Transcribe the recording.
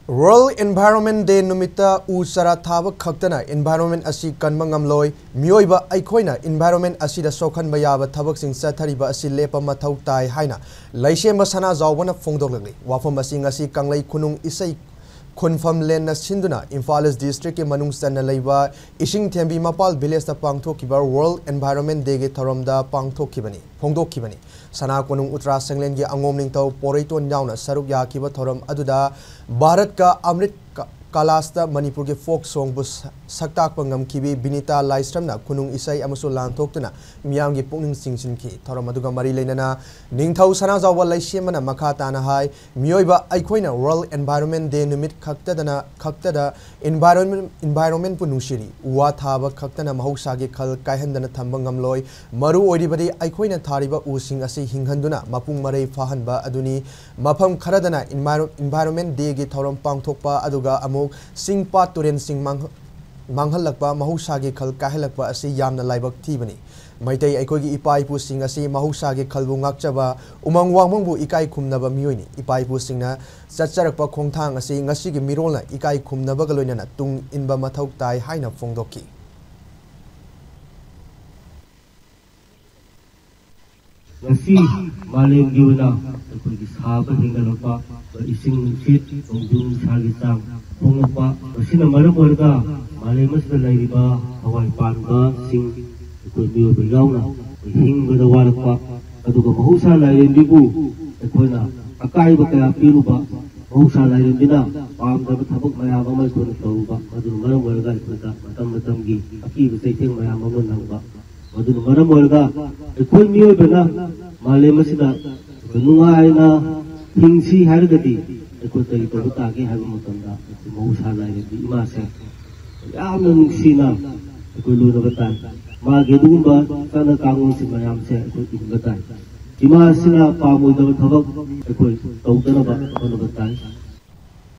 World Environment Day numita u sara thaba khaktana environment asi kanma ngamloi mioiba aikoina environment asi da sokhan bayaba thabak sing sathariba asi lepa mathau tai haina laisema sana zawbana phongdoklagli wafam asi ngasi kanglai khunung isai khunfam len na sinduna Imphal East District ke manung sanna leiba ising thembi mapal village ta pangthokiba World Environment Day ge tharamda pangthokibani phongdokhibani sana konung Uttara Sanglen ge angom ningtau poreiton yauna saruk yakiba thoram aduda Bharat ka Amrit Kalasta Manipur ke folk song bus saktak pangam kibi Binita Laistramna kunung isai amasu lanthokna miyam ge pungning singsin ki thoram aduga mari leinana ningthau sana zawal laisemana makha tana hai mioiba aikoina World Environment Day numit khaktada environment pu nungsiri uwa thaba khaktana mahausa ge khal kaihandana thambangam loi maru oiribadi aikoina thariba using ase hinghanduna mapung marai fahanba aduni mafam kharadana environment day ge thoram pangthokpa aduga Singpa Turen Sing Manghalakpa Mahusagi Kal Kahalakpa asi Yamna Laibak Tibani. Maitay Aikogi Ipaipu Sing asi Mahusagi Kalbungakchaba Umang Wangbu Ikai Kumnaba Muni Ipaipu Singna Sacharakpa Kongtang asi Ngasigi Mirola Ikai Kumnabagaluna Tung Inba Mathau Tai Haina Fongdoki. Ngasi malem giuna akogi sahaba hingalapa ising sit ongdung sagi tang pongpa asina maram warga malem asna lairiba hawai panga sing akoi miyo bilauna hingba warpa aduga mahusa lairen dibu akoina akai ba kaya piruba mahusa lairen bina pamda thabak mayam amal tun tauba adu maram warga ikota matam gi aki bisaiting mayam amal nangba Madun maram warga ekoi miyo bena malem asina nungaina hingsi hargadi ekoi tai to tage habi matamda mahusa laire bi ima se yamna nungsina ekoi luna batai ma gedumba kana kangon si mayam se ekoi batai ima sina pamoi da thabak ekoi tawdana ba batai